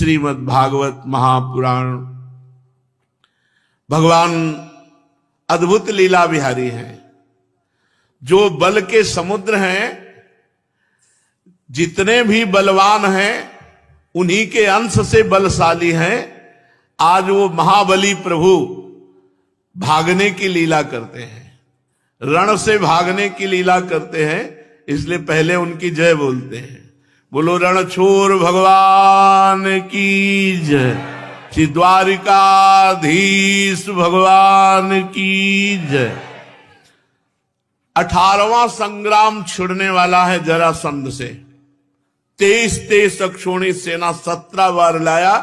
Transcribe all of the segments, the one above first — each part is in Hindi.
श्रीमद् भागवत महापुराण। भगवान अद्भुत लीला विहारी हैं, जो बल के समुद्र हैं, जितने भी बलवान हैं उन्हीं के अंश से बलशाली हैं। आज वो महाबली प्रभु भागने की लीला करते हैं, रण से भागने की लीला करते हैं, इसलिए पहले उनकी जय बोलते हैं। बोलो रणछोर भगवान की जय, श्री द्वारिकाधीश भगवान की जय। 18वां संग्राम छिड़ने वाला है जरासंध से। 23 अक्षौणी सेना 17 बार लाया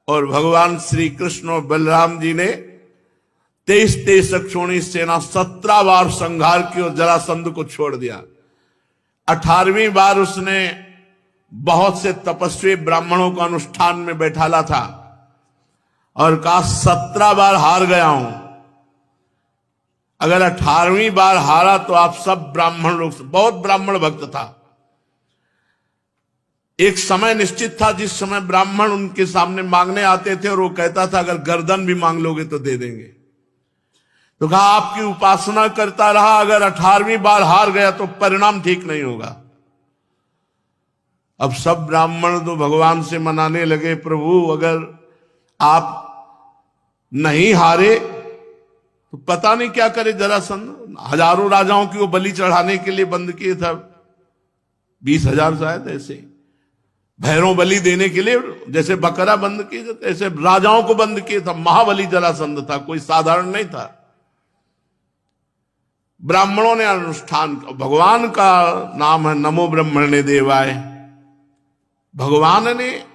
और भगवान श्री कृष्ण और बलराम जी ने 23 अक्षौणी सेना 17 बार संहार की और जरासंध को छोड़ दिया। 18वीं बार उसने बहुत से तपस्वी ब्राह्मणों को अनुष्ठान में बैठाला था और कहा 17 बार हार गया हूं। अगर 18वीं बार हारा तो आप सब ब्राह्मण लोग, बहुत ब्राह्मण भक्त था। एक समय निश्चित था जिस समय ब्राह्मण उनके सामने मांगने आते थे और वो कहता था अगर गर्दन भी मांग लोगे तो दे देंगे। तो कहा आपकी उपासना करता रहा, अगर 18वीं बार हार गया तो परिणाम ठीक नहीं होगा। अब सब ब्राह्मण तो भगवान से मनाने लगे, प्रभु अगर आप नहीं हारे तो पता नहीं क्या करे जरासंध। हजारों राजाओं की वो बलि चढ़ाने के लिए बंद किए था, 20,000 शायद ऐसे भैरव बलि देने के लिए, जैसे बकरा बंद किए जाते ऐसे राजाओं को बंद किए था। महाबली जरासंध था, कोई साधारण नहीं था। ब्राह्मणों ने अनुष्ठान, भगवान का नाम है नमो ब्रह्मणे देवाय। भगवान ने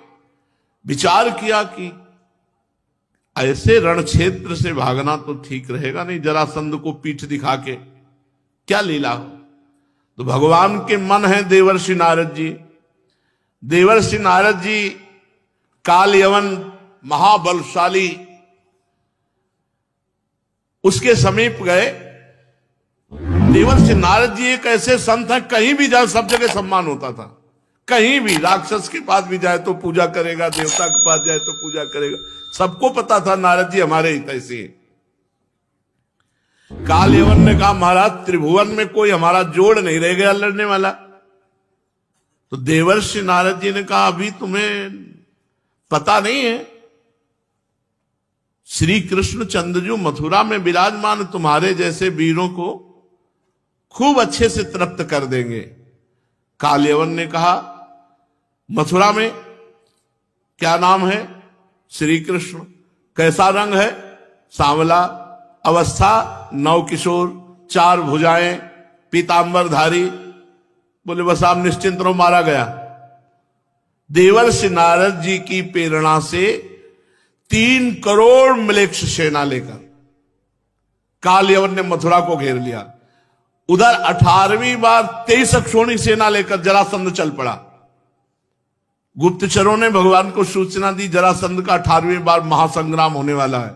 विचार किया कि ऐसे रण क्षेत्र से भागना तो ठीक रहेगा नहीं, जरासंध को पीठ दिखा के क्या लीला हो। तो भगवान के मन है देवर्षि नारद जी। देवर्षि नारद जी काल यवन महाबलशाली, उसके समीप गए। देवर्षि नारद जी एक ऐसे संत हैं, कहीं भी जाए सब जगह सम्मान होता था। कहीं भी राक्षस के पास भी जाए तो पूजा करेगा, देवता के पास जाए तो पूजा करेगा। सबको पता था नारद जी हमारे ही ऐसे। काल यवन ने कहा महाराज त्रिभुवन में कोई हमारा जोड़ नहीं रह गया लड़ने वाला। तो देवर्षि नारद जी ने कहा अभी तुम्हें पता नहीं है, श्री कृष्ण चंद्रजू मथुरा में विराजमान, तुम्हारे जैसे वीरों को खूब अच्छे से तृप्त कर देंगे। काल यवन ने कहा मथुरा में क्या नाम है? श्री कृष्ण। कैसा रंग है? सांवला। अवस्था नव किशोर, 4 भुजाएं, पीतांबरधारी। बोले बस आप निश्चिंत रहो, मारा गया। देवर्षि नारद जी की प्रेरणा से 3 करोड़ म्लेच्छ सेना लेकर काल यवन ने मथुरा को घेर लिया। उधर 18वीं बार 23 अक्षौणी सेना लेकर जरासंध चल पड़ा। गुप्तचरों ने भगवान को सूचना दी जरासंध का 18वीं बार महासंग्राम होने वाला है।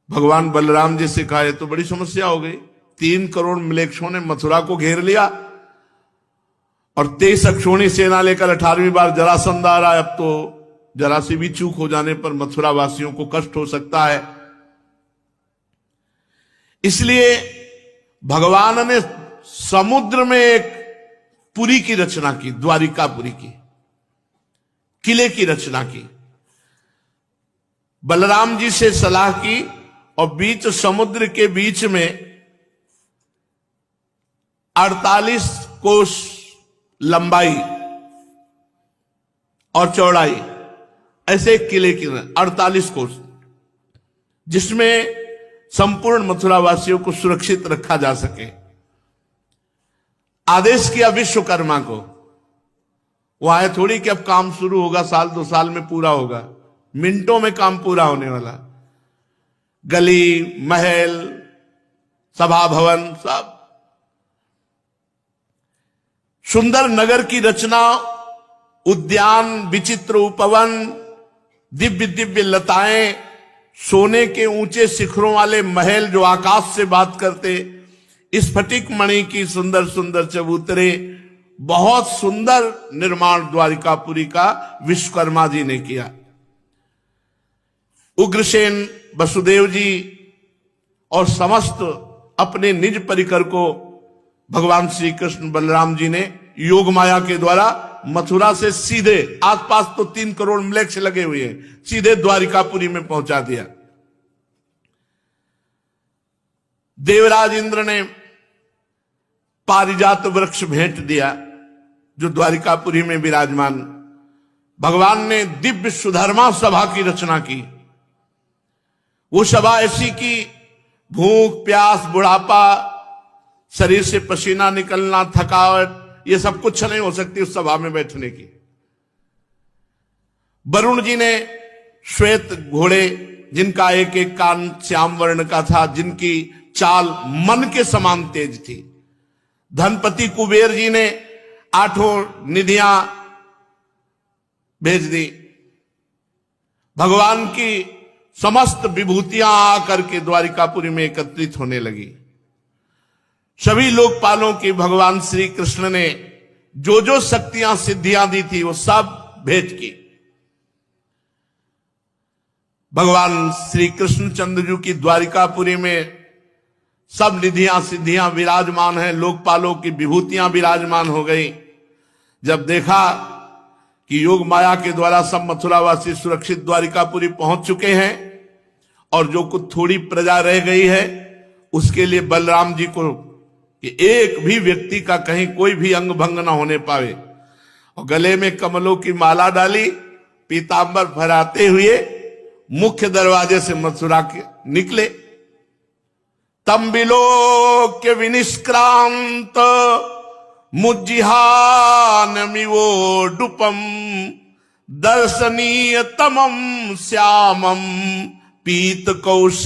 भगवान बलराम जी से कहा तो बड़ी समस्या हो गई। 3 करोड़ म्लेच्छों ने मथुरा को घेर लिया और 23 अक्षौणी सेना लेकर 18वीं बार जरासंध आ रहा है। अब तो जरा सी भी चूक हो जाने पर मथुरा वासियों को कष्ट हो सकता है। इसलिए भगवान ने समुद्र में एक पुरी की रचना की, द्वारिकापुरी की, किले की रचना की। बलराम जी से सलाह की और बीच समुद्र के बीच में 48 कोस लंबाई और चौड़ाई ऐसे एक किले की 48 कोस, जिसमें संपूर्ण मथुरा वासियों को सुरक्षित रखा जा सके। आदेश किया विश्वकर्मा को। वो आए थोड़ी कि अब काम शुरू होगा, 1-2 साल में पूरा होगा। मिनटों में काम पूरा होने वाला। गली, महल, सभा भवन, सब सुंदर नगर की रचना, उद्यान, विचित्र उपवन, दिव्य दिव्य लताएं, सोने के ऊंचे शिखरों वाले महल जो आकाश से बात करते, स्फटिक मणि की सुंदर सुंदर चबूतरे, बहुत सुंदर निर्माण द्वारिकापुरी का विश्वकर्मा जी ने किया। उग्रसेन वसुदेव जी और समस्त अपने निज परिकर को भगवान श्री कृष्ण बलराम जी ने योग माया के द्वारा मथुरा से सीधे, आसपास तो 3 करोड़ म्लेच्छ लगे हुए हैं, सीधे द्वारिकापुरी में पहुंचा दिया। देवराज इंद्र ने पारिजात वृक्ष भेंट दिया जो द्वारिकापुरी में विराजमान। भगवान ने दिव्य सुधर्मा सभा की रचना की। वो सभा ऐसी की भूख प्यास बुढ़ापा, शरीर से पसीना निकलना, थकावट, ये सब कुछ नहीं हो सकती उस सभा में बैठने की। वरुण जी ने श्वेत घोड़े जिनका एक एक कान श्याम वर्ण का था, जिनकी चाल मन के समान तेज थी। धनपति कुबेर जी ने 8 निधियां भेज दी। भगवान की समस्त विभूतियां आकर के द्वारिकापुरी में एकत्रित होने लगी। सभी लोकपालों की भगवान श्री कृष्ण ने जो जो शक्तियां सिद्धियां दी थी वो सब भेंट की। भगवान श्री कृष्ण चंद्र जी की द्वारिकापुरी में सब निधियां सिद्धियां विराजमान हैं, लोकपालों की विभूतियां विराजमान हो गई। जब देखा कि योग माया के द्वारा सब मथुरावासी सुरक्षित द्वारिकापुरी पहुंच चुके हैं और जो कुछ थोड़ी प्रजा रह गई है उसके लिए बलराम जी को कि एक भी व्यक्ति का कहीं कोई भी अंग भंग ना होने पावे, और गले में कमलों की माला डाली, पीतांबर फहराते हुए मुख्य दरवाजे से मथुरा के निकले। तम विलोक्य विनिष्क्रांत मुज्जिहानमिवोडुपम दर्शनीय तमम श्यामम पीत कौशेवाससम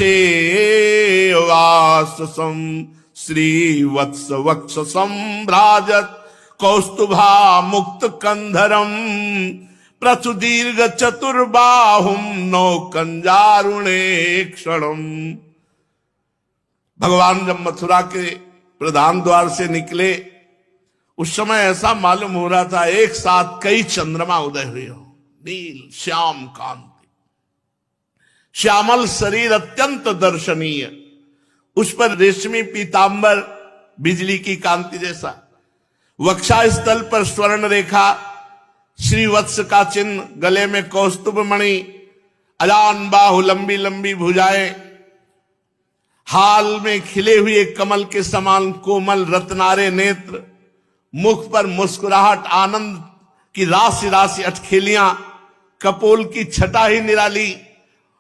श्रीवत्स वक्ष संभ्राजत कौस्तुभा मुक्त कंधरम प्रचुदीर्घ चतुर्बाहुम नौ कंजारुणे क्षणम। भगवान जब मथुरा के प्रधान द्वार से निकले उस समय ऐसा मालूम हो रहा था एक साथ कई चंद्रमा उदय हुए हो। नील श्याम कांति, श्यामल शरीर अत्यंत दर्शनीय, उस पर रेशमी पीतांबर बिजली की कांति जैसा, वक्षा स्थल पर स्वर्ण रेखा, श्रीवत्स का चिन्ह, गले में कौस्तुभ मणि, अजान बाहु, लंबी लंबी भुजाएं, हाल में खिले हुए कमल के समान कोमल रत्नारे नेत्र, मुख पर मुस्कुराहट, आनंद की राशि राशि अटखेलियां, कपोल की छटा ही निराली,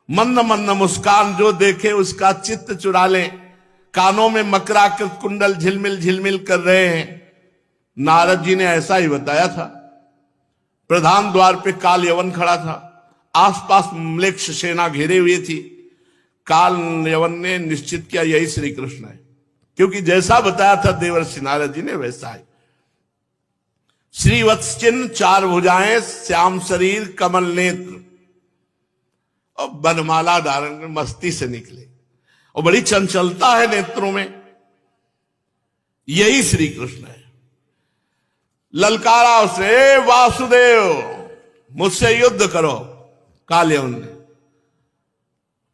मंद मंद मुस्कान, जो देखे उसका चित्त चुरा ले। कानों में मकराकृत कुंडल झिलमिल झिलमिल कर रहे हैं। नारद जी ने ऐसा ही बताया था। प्रधान द्वार पे काल यवन खड़ा था, आसपास म्लेच्छ सेना घेरे हुए थी। काल यवन ने निश्चित किया यही श्री कृष्ण है, क्योंकि जैसा बताया था देवर्षि नारद जी ने वैसा है। श्रीवत्स चिन्ह, 4 भुजाएं, श्याम शरीर, कमल नेत्र और बनमाला धारण कर मस्ती से निकले, और बड़ी चंचलता है नेत्रों में। यही श्री कृष्ण है। ललकारा उसे, वासुदेव मुझसे युद्ध करो। कालयवन ने,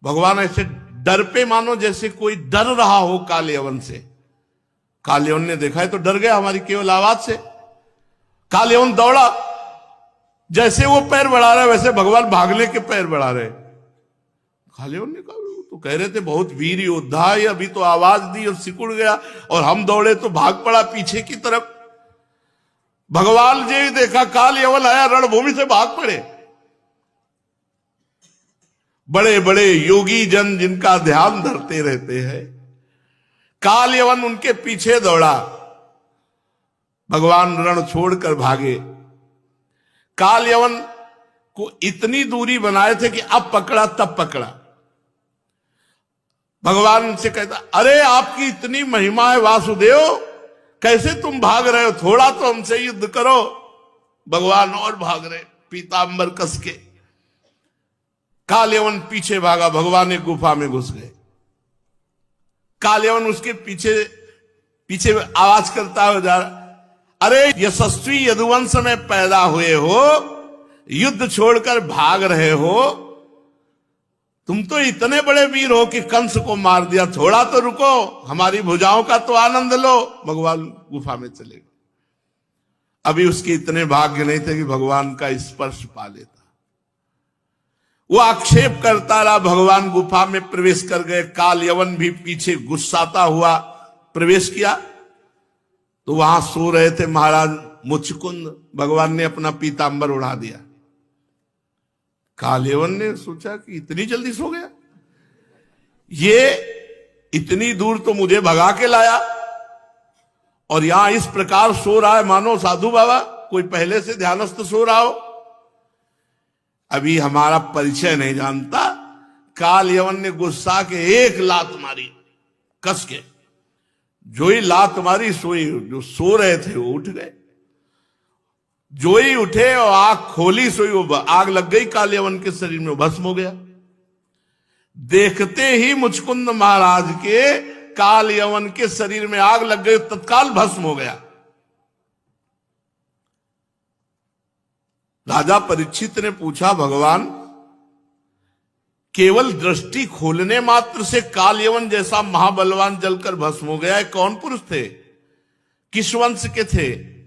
भगवान ऐसे डर पे मानो जैसे कोई डर रहा हो कालयवन से। कालयवन ने देखा है तो डर गया हमारी केवल आवाज से। कालयवन दौड़ा, जैसे वो पैर बढ़ा रहा है वैसे भगवान भागने के पैर बढ़ा रहे। कालयवन ने कहा तो कह रहे थे बहुत वीर योद्धा है, अभी तो आवाज दी और सिकुड़ गया, और हम दौड़े तो भाग पड़ा पीछे की तरफ। भगवान जी देखा कालयवन आया, रणभूमि से भाग पड़े। बड़े बड़े योगी जन जिनका ध्यान धरते रहते हैं, कालयवन उनके पीछे दौड़ा। भगवान रण छोड़कर भागे। कालयवन को इतनी दूरी बनाए थे कि अब पकड़ा तब पकड़ा। भगवान से कहता, अरे आपकी इतनी महिमा है वासुदेव, कैसे तुम भाग रहे हो, थोड़ा तो हमसे युद्ध करो। भगवान और भाग रहे, पीतांबर कस के। कालयवन पीछे भागा, भगवान एक गुफा में घुस गए। कालयवन उसके पीछे पीछे आवाज करता हुआ जा रहा, अरे यशस्वी यदुवंश में पैदा हुए हो, युद्ध छोड़कर भाग रहे हो, तुम तो इतने बड़े वीर हो कि कंस को मार दिया, थोड़ा तो रुको, हमारी भुजाओं का तो आनंद लो। भगवान गुफा में चले गए। अभी उसके इतने भाग्य नहीं थे कि भगवान का स्पर्श पा लेता। वो आक्षेप करता रहा, भगवान गुफा में प्रवेश कर गए। काल यवन भी पीछे गुस्साता हुआ प्रवेश किया, तो वहां सो रहे थे महाराज मुचकुंद। भगवान ने अपना पीतांबर उड़ा दिया। कालयवन ने सोचा कि इतनी जल्दी सो गया, ये इतनी दूर तो मुझे भगा के लाया और यहां इस प्रकार सो रहा है मानो साधु बाबा कोई पहले से ध्यानस्थ सो रहा हो। अभी हमारा परिचय नहीं जानता। कालयवन ने गुस्सा के एक लात मारी कस के। जो ही लात मारी सोई, जो सो रहे थे वो उठ गए। जो ही उठे और आग खोली सोई, वो आग लग गई कालयवन के शरीर में, वो भस्म हो गया। देखते ही मुचकुंद महाराज के कालयवन के शरीर में आग लग गई, तत्काल भस्म हो गया। राजा परीक्षित ने पूछा, भगवान केवल दृष्टि खोलने मात्र से कालयवन जैसा महाबलवान जलकर भस्म हो गया है, कौन पुरुष थे, किस वंश के थे,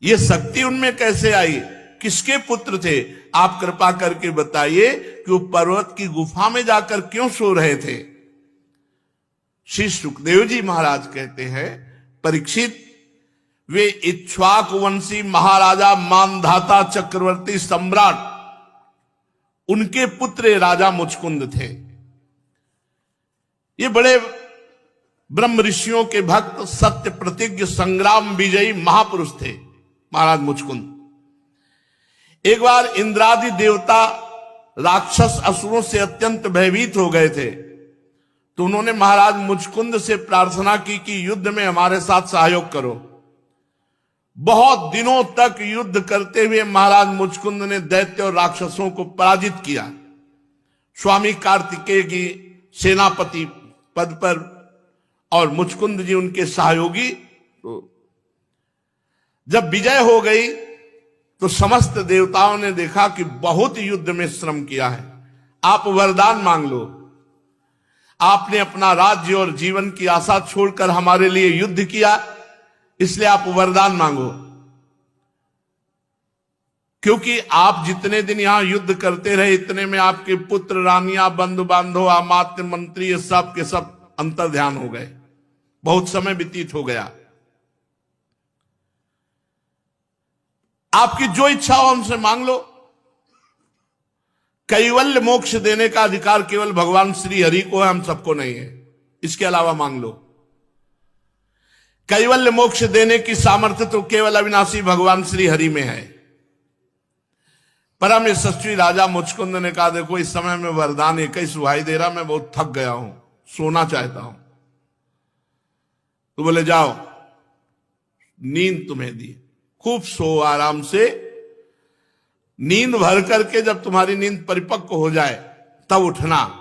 ये शक्ति उनमें कैसे आई, किसके पुत्र थे? आप कृपा करके बताइए कि वो पर्वत की गुफा में जाकर क्यों सो रहे थे। श्री सुखदेव जी महाराज कहते हैं, परीक्षित वे इक्ष्वाकु वंशी महाराजा मानधाता चक्रवर्ती सम्राट, उनके पुत्र राजा मुचकुंद थे। ये बड़े ब्रह्म ऋषियों के भक्त, सत्य प्रतिज्ञ, संग्राम विजयी महापुरुष थे महाराज मुचकुंद। एक बार इंद्रादि देवता राक्षस असुरों से अत्यंत भयभीत हो गए थे, तो उन्होंने महाराज मुचकुंद से प्रार्थना की कि युद्ध में हमारे साथ सहयोग करो। बहुत दिनों तक युद्ध करते हुए महाराज मुचकुंद ने दैत्य और राक्षसों को पराजित किया। स्वामी कार्तिकेय की सेनापति पद पर और मुचकुंद जी उनके सहयोगी। तो जब विजय हो गई तो समस्त देवताओं ने देखा कि बहुत युद्ध में श्रम किया है, आप वरदान मांग लो। आपने अपना राज्य और जीवन की आशा छोड़कर हमारे लिए युद्ध किया, इसलिए आप वरदान मांगो। क्योंकि आप जितने दिन यहां युद्ध करते रहे, इतने में आपके पुत्र, रानियां, बंधु बांधव, अमात्य, मंत्री, ये सब के सब अंतर ध्यान हो गए, बहुत समय व्यतीत हो गया। आपकी जो इच्छा हो हमसे मांग लो। कैवल्य मोक्ष देने का अधिकार केवल भगवान श्री हरि को है, हम सबको नहीं है। इसके अलावा मांग लो। कैवल्य मोक्ष देने की सामर्थ्य तो केवल अविनाशी भगवान श्री हरि में है। परम यशस्वी राजा मुचकुंद ने कहा, देखो इस समय में वरदान एक ही सुहाई दे रहा, मैं बहुत थक गया हूं, सोना चाहता हूं। तो बोले जाओ, नींद तुम्हें दी, खूब सो आराम से। नींद भर करके जब तुम्हारी नींद परिपक्व हो जाए तब उठना।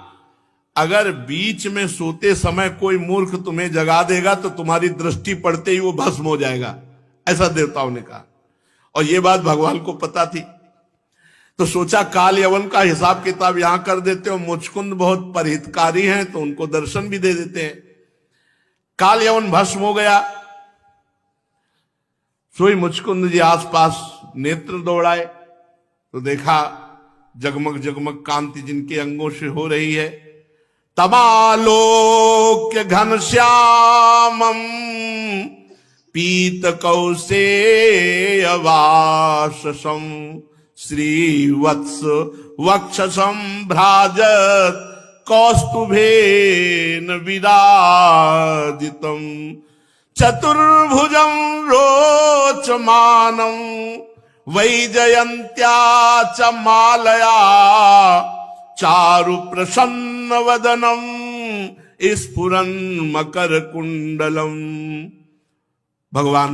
अगर बीच में सोते समय कोई मूर्ख तुम्हें जगा देगा तो तुम्हारी दृष्टि पड़ते ही वो भस्म हो जाएगा, ऐसा देवताओं ने कहा। और ये बात भगवान को पता थी, तो सोचा काल यवन का हिसाब किताब यहां कर देते हो। मुचकुंद बहुत परहितकारी हैं तो उनको दर्शन भी दे देते हैं। काल यवन भस्म हो गया। सोई मुचकुंद जी आसपास नेत्र दौड़ाए तो देखा जगमग जगमग कांति जिनके अंगों से हो रही है। तमालोक्य घनश्यामम पीत कौसेयवाससं श्रीवत्स वक्षसं भ्राजत कौस्तुभेन विराजितम् चतुर्भुजं रोचमानं वैजयन्त्या च मालया चारु प्रसन्न वदनम स्फुरन् मकर कुंडलम। भगवान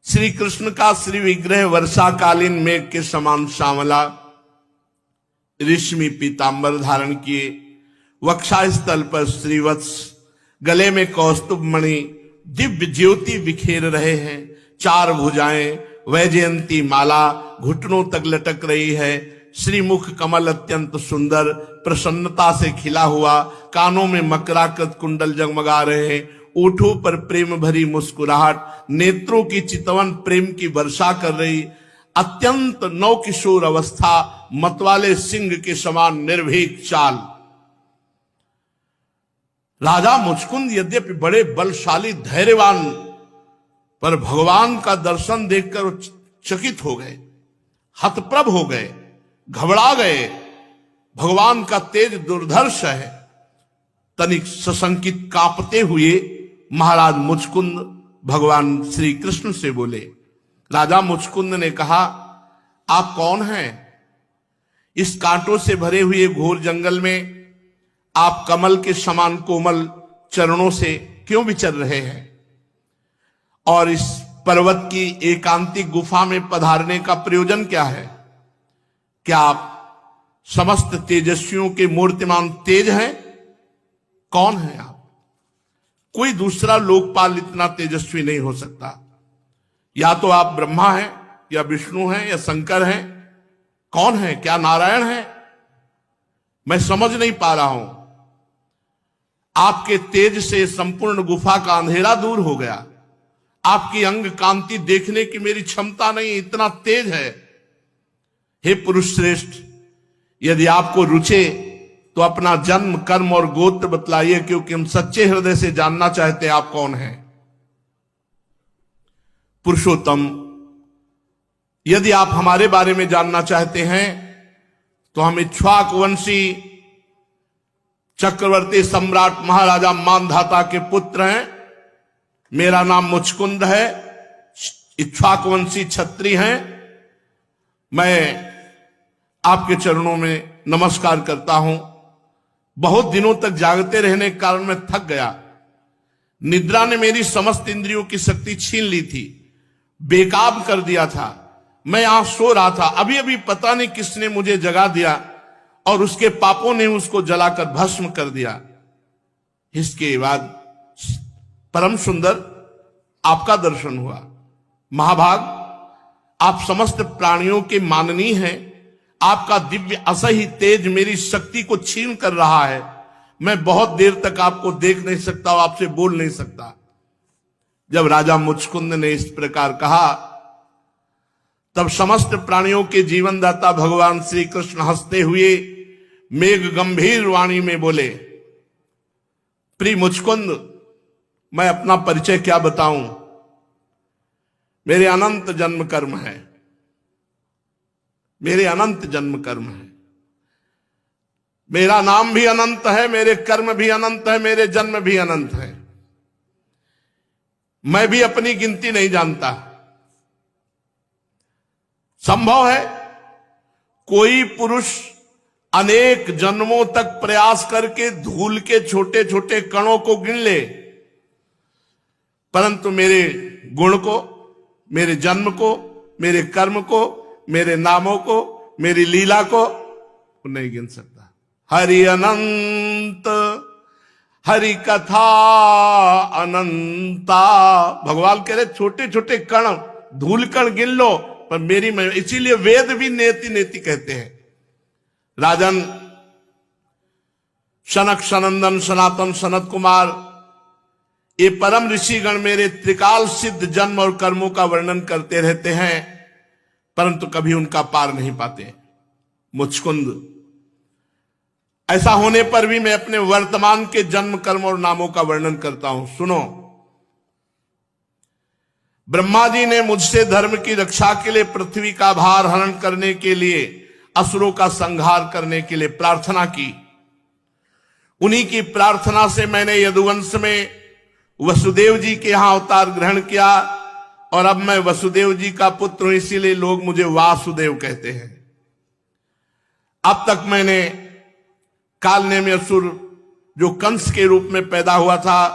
श्री कृष्ण का श्री विग्रह वर्षाकालीन मेघ के समान श्यामला, रेशमी पीतांबर धारण किए, वक्षास्थल पर श्रीवत्स, गले में कौस्तुभ मणि, दिव्य ज्योति बिखेर रहे हैं। चार भुजाएं, वैजयंती माला घुटनों तक लटक रही है, श्रीमुख कमल अत्यंत सुंदर प्रसन्नता से खिला हुआ, कानों में मकराकृत कुंडल जगमगा रहे हैं, ओठों पर प्रेम भरी मुस्कुराहट, नेत्रों की चितवन प्रेम की वर्षा कर रही, अत्यंत नवकिशोर अवस्था, मतवाले सिंह के समान निर्भीक चाल। राजा मुचकुंद यद्यपि बड़े बलशाली धैर्यवान, पर भगवान का दर्शन देखकर चकित हो गए, हतप्रभ हो गए, घबरा गए। भगवान का तेज दुर्धर्ष है। तनिक सशंकित कांपते हुए महाराज मुचकुंद भगवान श्री कृष्ण से बोले। राजा मुचकुंद ने कहा, आप कौन हैं? इस कांटों से भरे हुए घोर जंगल में आप कमल के समान कोमल चरणों से क्यों विचर रहे हैं? और इस पर्वत की एकांतिक गुफा में पधारने का प्रयोजन क्या है? क्या आप समस्त तेजस्वियों के मूर्तिमान तेज हैं? कौन है आप? कोई दूसरा लोकपाल इतना तेजस्वी नहीं हो सकता। या तो आप ब्रह्मा हैं, या विष्णु हैं, या शंकर हैं। कौन है? क्या नारायण है? मैं समझ नहीं पा रहा हूं। आपके तेज से संपूर्ण गुफा का अंधेरा दूर हो गया। आपकी अंग कांति देखने की मेरी क्षमता नहीं, इतना तेज है। हे पुरुष श्रेष्ठ, यदि आपको रुचे तो अपना जन्म, कर्म और गोत्र बतलाइए, क्योंकि हम सच्चे हृदय से जानना चाहते हैं आप कौन हैं। पुरुषोत्तम, यदि आप हमारे बारे में जानना चाहते हैं तो हम इक्ष्वाक वंशी चक्रवर्ती सम्राट महाराजा मानधाता के पुत्र हैं। मेरा नाम मुचकुंद है, इक्ष्वाक वंशी क्षत्रिय हैं। मैं आपके चरणों में नमस्कार करता हूं। बहुत दिनों तक जागते रहने के कारण मैं थक गया। निद्रा ने मेरी समस्त इंद्रियों की शक्ति छीन ली थी, बेकाब कर दिया था। मैं यहां सो रहा था, अभी अभी पता नहीं किसने मुझे जगा दिया और उसके पापों ने उसको जलाकर भस्म कर दिया। इसके बाद परम सुंदर आपका दर्शन हुआ। महाभाग, आप समस्त प्राणियों के माननीय हैं। आपका दिव्य असह्य तेज मेरी शक्ति को छीन कर रहा है। मैं बहुत देर तक आपको देख नहीं सकता और आपसे बोल नहीं सकता। जब राजा मुचकुंद ने इस प्रकार कहा, तब समस्त प्राणियों के जीवनदाता भगवान श्री कृष्ण हंसते हुए मेघ गंभीर वाणी में बोले, प्रिय मुचकुंद, मैं अपना परिचय क्या बताऊं? मेरे अनंत जन्म कर्म है, मेरे अनंत जन्म कर्म है। मेरा नाम भी अनंत है, मेरे कर्म भी अनंत है, मेरे जन्म भी अनंत है। मैं भी अपनी गिनती नहीं जानता। संभव है कोई पुरुष अनेक जन्मों तक प्रयास करके धूल के छोटे छोटे कणों को गिन ले, परंतु मेरे गुण को, मेरे जन्म को, मेरे कर्म को, मेरे नामों को, मेरी लीला को नहीं गिन सकता। हरि अनंत, हरि कथा अनंता। भगवान कह रहे छोटे छोटे कण, धूल कण गिन लो, पर मेरी महिमा। इसीलिए वेद भी नेति नेति कहते हैं। राजन, सनक सनंदन सनातन सनत कुमार, ये परम ऋषिगण मेरे त्रिकाल सिद्ध जन्म और कर्मों का वर्णन करते रहते हैं, परंतु कभी उनका पार नहीं पाते। मुचकुंद, ऐसा होने पर भी मैं अपने वर्तमान के जन्म, कर्म और नामों का वर्णन करता हूं। सुनो, ब्रह्मा जी ने मुझसे धर्म की रक्षा के लिए, पृथ्वी का भार हरण करने के लिए, असुरों का संहार करने के लिए प्रार्थना की। उन्हीं की प्रार्थना से मैंने यदुवंश में वसुदेव जी के यहां अवतार ग्रहण किया, और अब मैं वसुदेव जी का पुत्र हूं, इसीलिए लोग मुझे वासुदेव कहते हैं। अब तक मैंने कालनेमी असुर, जो कंस के रूप में पैदा हुआ था,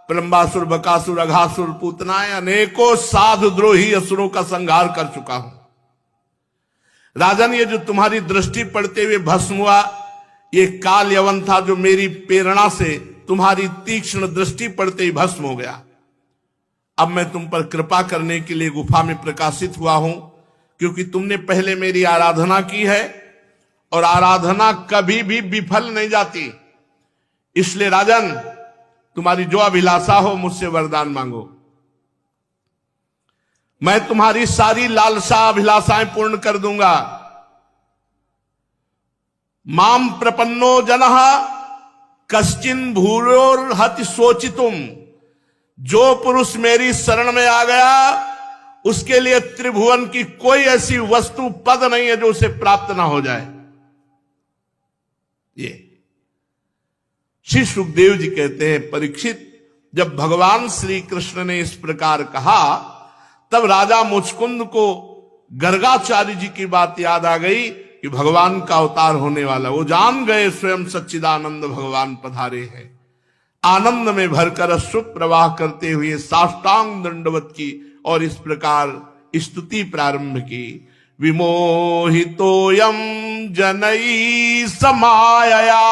प्रलंबासुर, बकासुर, अघासुर, पूतनाएं, अनेकों साधुद्रोही असुरों का संहार कर चुका हूं। राजन, ये जो तुम्हारी दृष्टि पड़ते हुए भस्म हुआ, ये काल यवन था, जो मेरी प्रेरणा से तुम्हारी तीक्ष्ण दृष्टि पड़ते ही भस्म हो गया। अब मैं तुम पर कृपा करने के लिए गुफा में प्रकाशित हुआ हूं, क्योंकि तुमने पहले मेरी आराधना की है और आराधना कभी भी विफल नहीं जाती। इसलिए राजन, तुम्हारी जो अभिलाषा हो मुझसे वरदान मांगो, मैं तुम्हारी सारी लालसा अभिलाषाएं पूर्ण कर दूंगा। माम प्रपन्नो जनः कश्चिन भूरोर्हति सोचितुम, जो पुरुष मेरी शरण में आ गया उसके लिए त्रिभुवन की कोई ऐसी वस्तु पद नहीं है जो उसे प्राप्त ना हो जाए। ये श्री सुखदेव जी कहते हैं, परीक्षित, जब भगवान श्री कृष्ण ने इस प्रकार कहा तब राजा मुचकुंद को गर्गाचार्य जी की बात याद आ गई कि भगवान का अवतार होने वाला। वो जान गए स्वयं सच्चिदानंद भगवान पधारे हैं। आनंद में भरकर अश्रु प्रवाह करते हुए साष्टांग दंडवत की और इस प्रकार स्तुति प्रारंभ की। विमोहितोयम जनई समायया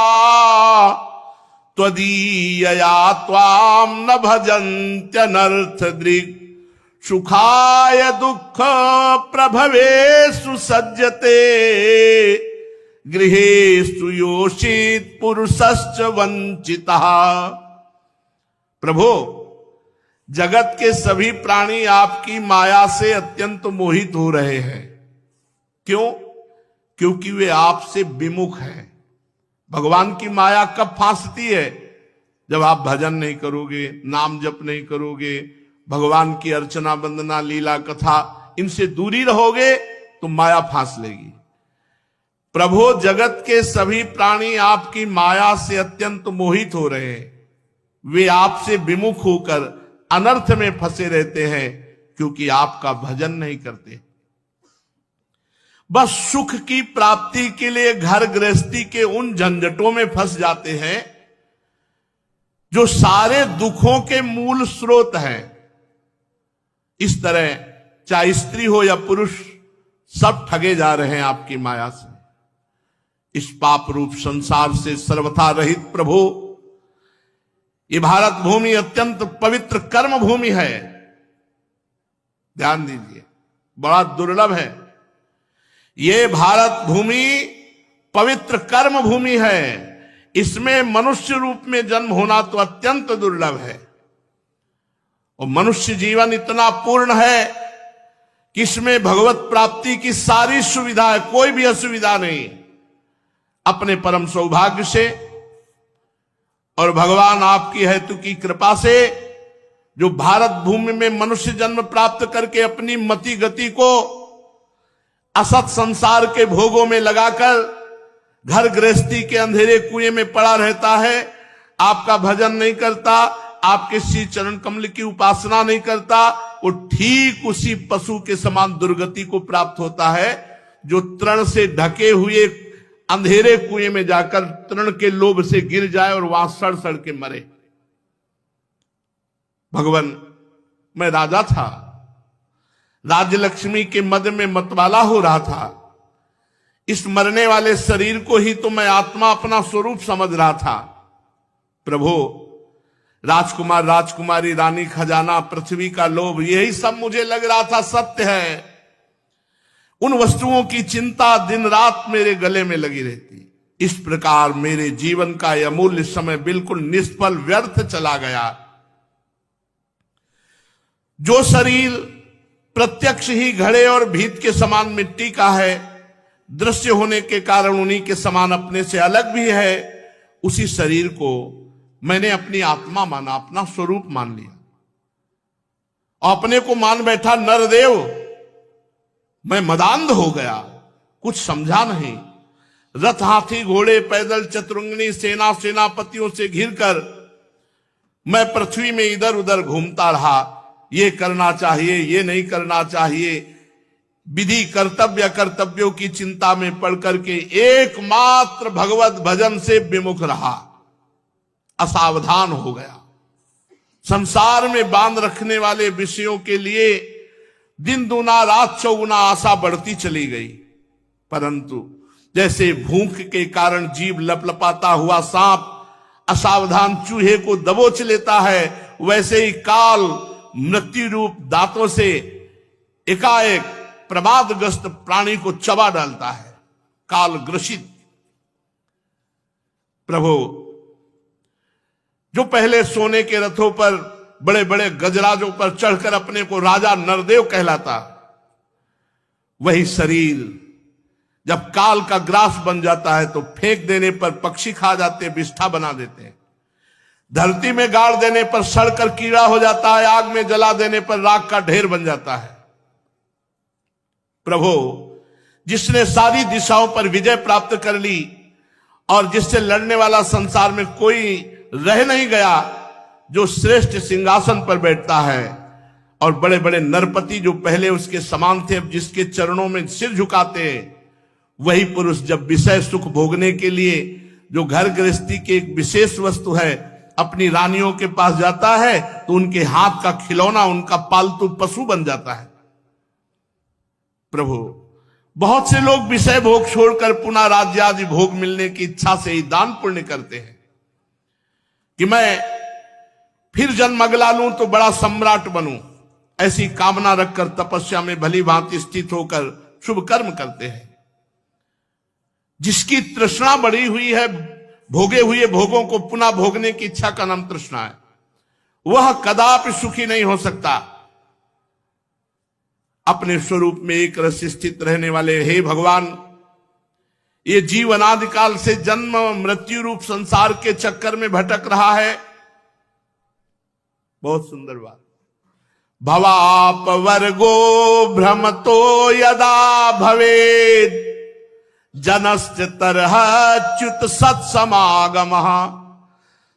त्वदीयया त्वाम न भजन्त्यनर्थ दृक्, सुखाय दुःख प्रभवेषु सज्जते, गृहेषु योषित पुरुषश्च वंचितः। प्रभो, जगत के सभी प्राणी आपकी माया से अत्यंत मोहित हो रहे हैं। क्यों? क्योंकि वे आपसे विमुख हैं। भगवान की माया कब फांसती है? जब आप भजन नहीं करोगे, नाम जप नहीं करोगे, भगवान की अर्चना वंदना लीला कथा इनसे दूरी रहोगे तो माया फांस लेगी। प्रभु, जगत के सभी प्राणी आपकी माया से अत्यंत मोहित हो रहे हैं। वे आपसे विमुख होकर अनर्थ में फंसे रहते हैं क्योंकि आपका भजन नहीं करते। बस सुख की प्राप्ति के लिए घर गृहस्थी के उन झंझटों में फंस जाते हैं जो सारे दुखों के मूल स्रोत हैं। इस तरह चाहे स्त्री हो या पुरुष, सब ठगे जा रहे हैं आपकी माया से। इस पाप रूप संसार से सर्वथा रहित प्रभु, ये भारत भूमि अत्यंत पवित्र कर्म भूमि है। ध्यान दीजिए, बड़ा दुर्लभ है। ये भारत भूमि पवित्र कर्म भूमि है। इसमें मनुष्य रूप में जन्म होना तो अत्यंत दुर्लभ है। और मनुष्य जीवन इतना पूर्ण है कि इसमें भगवत प्राप्ति की सारी सुविधा है, कोई भी असुविधा नहीं। अपने परम सौभाग्य से और भगवान आपकी हेतु की कृपा से जो भारत भूमि में मनुष्य जन्म प्राप्त करके अपनी मति गति को असत संसार के भोगों में लगाकर घर गृहस्थी के अंधेरे कुएं में पड़ा रहता है, आपका भजन नहीं करता, आपके श्री चरण कमल की उपासना नहीं करता, वो ठीक उसी पशु के समान दुर्गति को प्राप्त होता है जो तृण से ढके हुए अंधेरे कुएं में जाकर तृण के लोभ से गिर जाए और वहां सड़ सड़ के मरे। भगवान, मैं राजा था, राज्य लक्ष्मी के मद में मतवाला हो रहा था। इस मरने वाले शरीर को ही तो मैं आत्मा अपना स्वरूप समझ रहा था। प्रभु, राजकुमार राजकुमारी, रानी, खजाना, पृथ्वी का लोभ, यही सब मुझे लग रहा था सत्य है। उन वस्तुओं की चिंता दिन रात मेरे गले में लगी रहती। इस प्रकार मेरे जीवन का यह अमूल्य समय बिल्कुल निष्फल व्यर्थ चला गया। जो शरीर प्रत्यक्ष ही घड़े और भीत के समान मिट्टी का है, दृश्य होने के कारण उन्हीं के समान अपने से अलग भी है, उसी शरीर को मैंने अपनी आत्मा माना, अपना स्वरूप मान लिया। अपने को मान बैठा नरदेव। मैं मदांध हो गया, कुछ समझा नहीं। रथ, हाथी, घोड़े, पैदल, चतुरंगिनी सेना, सेनापतियों से घिरकर मैं पृथ्वी में इधर उधर घूमता रहा। ये करना चाहिए, ये नहीं करना चाहिए, विधि कर्तव्य कर्तव्यों की चिंता में पड़ करके एकमात्र भगवत भजन से विमुख रहा, असावधान हो गया। संसार में बांध रखने वाले विषयों के लिए दिन दूना रात चौगुना आशा बढ़ती चली गई। परंतु जैसे भूख के कारण जीभ लपलपाता हुआ सांप असावधान चूहे को दबोच लेता है, वैसे ही काल मृत्यु रूप दांतों से एकाएक प्रमादग्रस्त प्राणी को चबा डालता है, काल ग्रसित। प्रभु जो पहले सोने के रथों पर बड़े बड़े गजराजों पर चढ़कर अपने को राजा नरदेव कहलाता, वही शरीर जब काल का ग्रास बन जाता है तो फेंक देने पर पक्षी खा जाते, विष्ठा बना देते हैं। धरती में गाड़ देने पर सड़कर कीड़ा हो जाता है, आग में जला देने पर राख का ढेर बन जाता है। प्रभु जिसने सारी दिशाओं पर विजय प्राप्त कर ली और जिससे लड़ने वाला संसार में कोई रह नहीं गया, जो श्रेष्ठ सिंहासन पर बैठता है और बड़े बड़े नरपति जो पहले उसके समान थे अब जिसके चरणों में सिर झुकाते हैं, वही पुरुष जब विषय सुख भोगने के लिए जो घर गृहस्थी की एक विशेष वस्तु है अपनी रानियों के पास जाता है तो उनके हाथ का खिलौना उनका पालतू पशु बन जाता है। प्रभु बहुत से लोग विषय भोग छोड़कर पुनः राज्य आदि भोग मिलने की इच्छा से ही दान पुण्य करते हैं कि मैं फिर जन्म अगला लूं तो बड़ा सम्राट बनूं, ऐसी कामना रखकर तपस्या में भली भांति स्थित होकर शुभ कर्म करते हैं। जिसकी तृष्णा बढ़ी हुई है भोगे हुए भोगों को पुनः भोगने की इच्छा का नाम तृष्णा है, वह कदापि सुखी नहीं हो सकता। अपने स्वरूप में एक रस स्थित रहने वाले हे भगवान, ये जीव अनादिकाल से जन्म मृत्यु रूप संसार के चक्कर में भटक रहा है। बहुत सुंदर बात। भवाप वर्गो भ्रमतो यदा भवेद जनश्च तरह च्युत सत्समागमः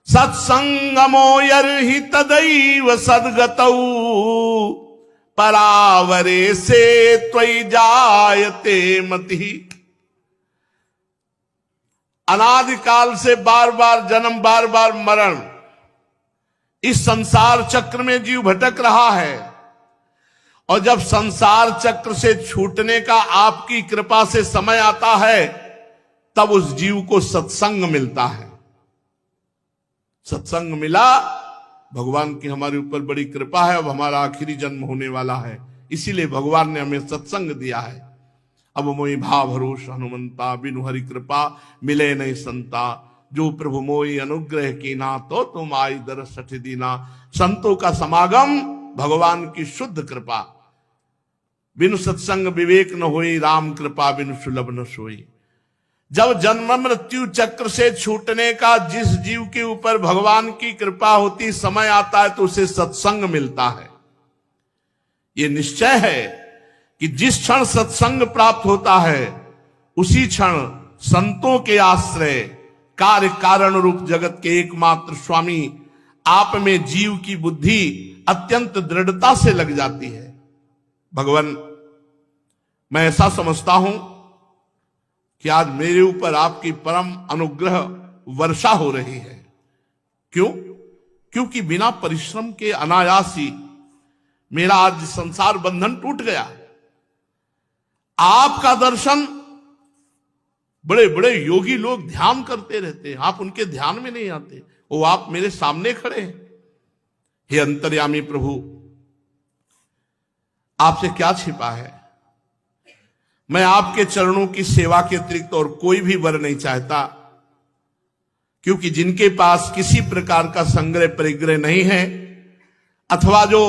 सत्संगमो यर्हि तदैव सद्गतौ परावरे से त्वयि जायते मतिः। अनादिकाल से बार बार जन्म बार बार मरण, इस संसार चक्र में जीव भटक रहा है और जब संसार चक्र से छूटने का आपकी कृपा से समय आता है तब उस जीव को सत्संग मिलता है। सत्संग मिला, भगवान की हमारे ऊपर बड़ी कृपा है। अब हमारा आखिरी जन्म होने वाला है, इसीलिए भगवान ने हमें सत्संग दिया है। अब मोहि भाव भरोस हनुमंता बिनु हरि कृपा मिले नहीं संता, जो प्रभु मोहि अनुग्रह कीना तो तुम आई दरस सठ दीना। संतों का समागम भगवान की शुद्ध कृपा, बिनु सत्संग विवेक न होई, राम कृपा बिनु सुलभ न सोई। जब जन्म मृत्यु चक्र से छूटने का जिस जीव के ऊपर भगवान की कृपा होती समय आता है तो उसे सत्संग मिलता है। ये निश्चय है कि जिस क्षण सत्संग प्राप्त होता है उसी क्षण संतों के आश्रय कार्य कारण रूप जगत के एकमात्र स्वामी आप में जीव की बुद्धि अत्यंत दृढ़ता से लग जाती है। भगवान, मैं ऐसा समझता हूं कि आज मेरे ऊपर आपकी परम अनुग्रह वर्षा हो रही है। क्यों? क्योंकि बिना परिश्रम के अनायास ही मेरा आज संसार बंधन टूट गया। आपका दर्शन बड़े बड़े योगी लोग ध्यान करते रहते हैं, आप उनके ध्यान में नहीं आते, वो आप मेरे सामने खड़े हैं। हे अंतर्यामी प्रभु, आपसे क्या छिपा है? मैं आपके चरणों की सेवा के अतिरिक्त और कोई भी वर नहीं चाहता, क्योंकि जिनके पास किसी प्रकार का संग्रह परिग्रह नहीं है अथवा जो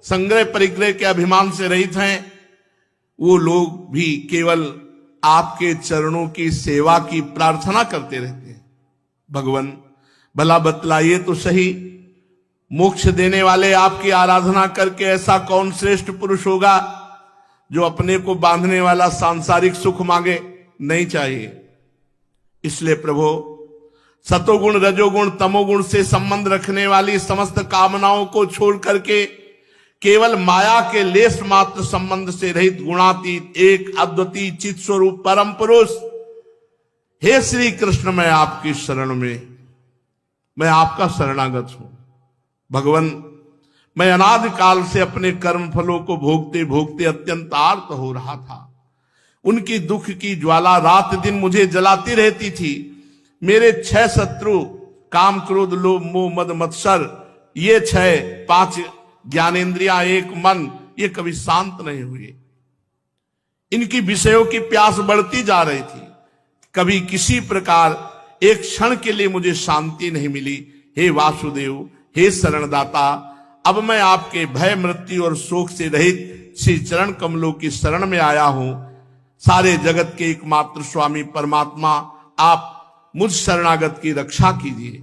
संग्रह परिग्रह के अभिमान से रहित हैं, वो लोग भी केवल आपके चरणों की सेवा की प्रार्थना करते रहते हैं। भगवान, भला बतलाइए तो सही, मोक्ष देने वाले आपकी आराधना करके ऐसा कौन श्रेष्ठ पुरुष होगा जो अपने को बांधने वाला सांसारिक सुख मांगे? नहीं चाहिए। इसलिए प्रभु, सतोगुण रजोगुण तमोगुण से संबंध रखने वाली समस्त कामनाओं को छोड़ करके केवल माया के लेस मात्र संबंध से रहित गुणातीत एक अद्वितीय चित स्वरूप परम पुरुष, हे श्री कृष्ण, मैं आपकी शरण में, मैं आपका शरणागत हूं। भगवान, मैं अनादिकाल से अपने कर्म फलों को भोगते भोगते अत्यंत आर्त हो रहा था। उनकी दुख की ज्वाला रात दिन मुझे जलाती रहती थी। मेरे 6 शत्रु काम क्रोध लोभ मोह मद मत्सर, ये 5 ज्ञानेंद्रियां, एक मन, ये कभी शांत नहीं हुए। इनकी विषयों की प्यास बढ़ती जा रही थी। कभी किसी प्रकार एक क्षण के लिए मुझे शांति नहीं मिली। हे वासुदेव, हे शरणदाता, अब मैं आपके भय, मृत्यु और शोक से रहित श्री चरण कमलों की शरण में आया हूं। सारे जगत के एकमात्र स्वामी परमात्मा, आप मुझ शरणागत की रक्षा कीजिए।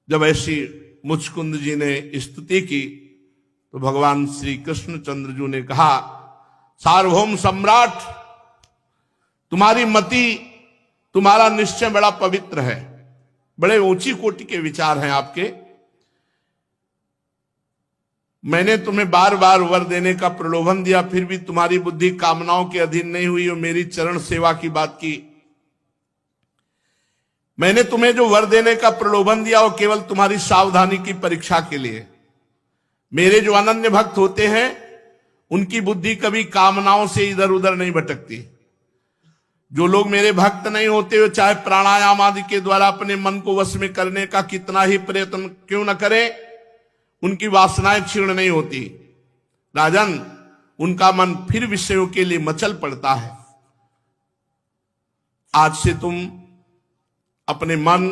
जब ऐसी मुचकुंद जी ने स्तुति की तो भगवान श्री कृष्णचंद्र जी ने कहा, सार्वभौम सम्राट, तुम्हारी मति, तुम्हारा निश्चय बड़ा पवित्र है, बड़े ऊंची कोटि के विचार हैं आपके। मैंने तुम्हें बार बार वर देने का प्रलोभन दिया, फिर भी तुम्हारी बुद्धि कामनाओं के अधीन नहीं हुई और मेरी चरण सेवा की बात की। मैंने तुम्हें जो वर देने का प्रलोभन दिया वो केवल तुम्हारी सावधानी की परीक्षा के लिए। मेरे जो अनन्य भक्त होते हैं उनकी बुद्धि कभी कामनाओं से इधर उधर नहीं भटकती। जो लोग मेरे भक्त नहीं होते, वो चाहे प्राणायाम आदि के द्वारा अपने मन को वश में करने का कितना ही प्रयत्न क्यों न करें, उनकी वासनाएं क्षीण नहीं होती। राजन, उनका मन फिर विषयों के लिए मचल पड़ता है। आज से तुम अपने मन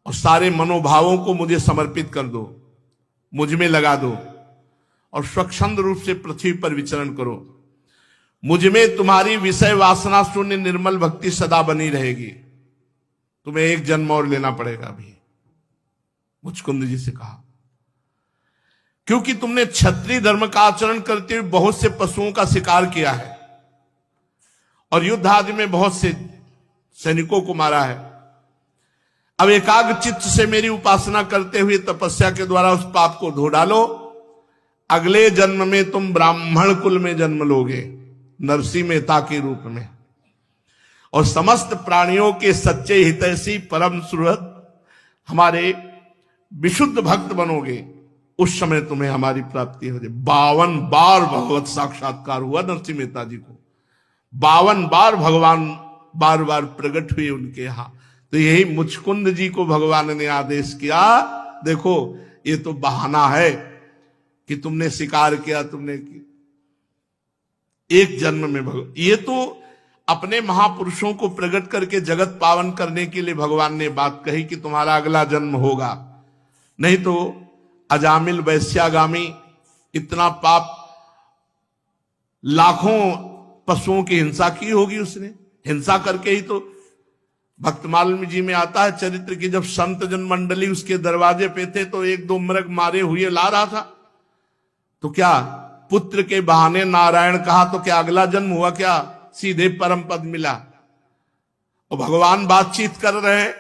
और सारे मनोभावों को मुझे समर्पित कर दो, मुझ में लगा दो और स्वच्छंद रूप से पृथ्वी पर विचरण करो। मुझ में तुम्हारी विषय वासना शून्य निर्मल भक्ति सदा बनी रहेगी। तुम्हें एक जन्म और लेना पड़ेगा अभी, मुचकुंद जी से कहा, क्योंकि तुमने क्षत्रिय धर्म का आचरण करते हुए बहुत से पशुओं का शिकार किया है और युद्ध आदि में बहुत से सैनिकों को मारा है। अब एकाग्र चित्त से मेरी उपासना करते हुए तपस्या के द्वारा उस पाप को धो डालो। अगले जन्म में तुम ब्राह्मण कुल में जन्म लोगे, नरसिंह मेहता के रूप में, और समस्त प्राणियों के सच्चे हितैषी परम सुहृद हमारे विशुद्ध भक्त बनोगे। उस समय तुम्हें हमारी प्राप्ति हो जाए। 52 बार भगवत साक्षात्कार हुआ नरसिंह मेहता जी को। 52 बार भगवान बार बार प्रकट हुए उनके यहां। तो यही मुचकुंद जी को भगवान ने आदेश किया, देखो ये तो बहाना है कि तुमने शिकार किया, तुमने एक जन्म में भगवान, ये तो अपने महापुरुषों को प्रकट करके जगत पावन करने के लिए भगवान ने बात कही कि तुम्हारा अगला जन्म होगा। नहीं तो अजामिल वैश्यागामी इतना पाप, लाखों पशुओं की हिंसा की होगी उसने। हिंसा करके ही तो भक्तमाल जी में आता है चरित्र की, जब संत जन मंडली उसके दरवाजे पे थे तो एक दो मृग मारे हुए ला रहा था, तो क्या पुत्र के बहाने नारायण कहा तो क्या अगला जन्म हुआ, क्या सीधे परम पद मिला। और भगवान बातचीत कर रहे हैं,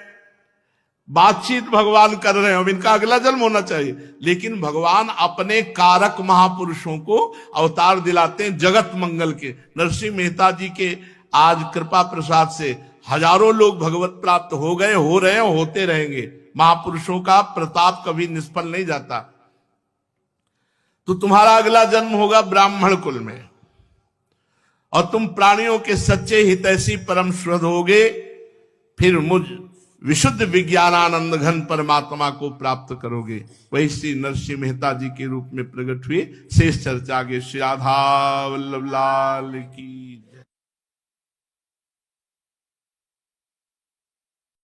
बातचीत भगवान कर रहे हैं, अब इनका अगला जन्म होना चाहिए। लेकिन भगवान अपने कारक महापुरुषों को अवतार दिलाते हैं जगत मंगल के। नरसिंह मेहता जी के आज कृपा प्रसाद से हजारों लोग भगवत प्राप्त हो गए, हो रहे हैं, होते रहेंगे। महापुरुषों का प्रताप कभी निष्फल नहीं जाता। तो तुम्हारा अगला जन्म होगा ब्राह्मण कुल में और तुम प्राणियों के सच्चे हितैषी परम सुहृद होगे। फिर मुझ विशुद्ध विज्ञानानंद घन परमात्मा को प्राप्त करोगे। वही श्री नरसिंह मेहता जी के रूप में प्रकट हुए। शेष चर्चा आगे। श्री राधा वल्लभ लाल की।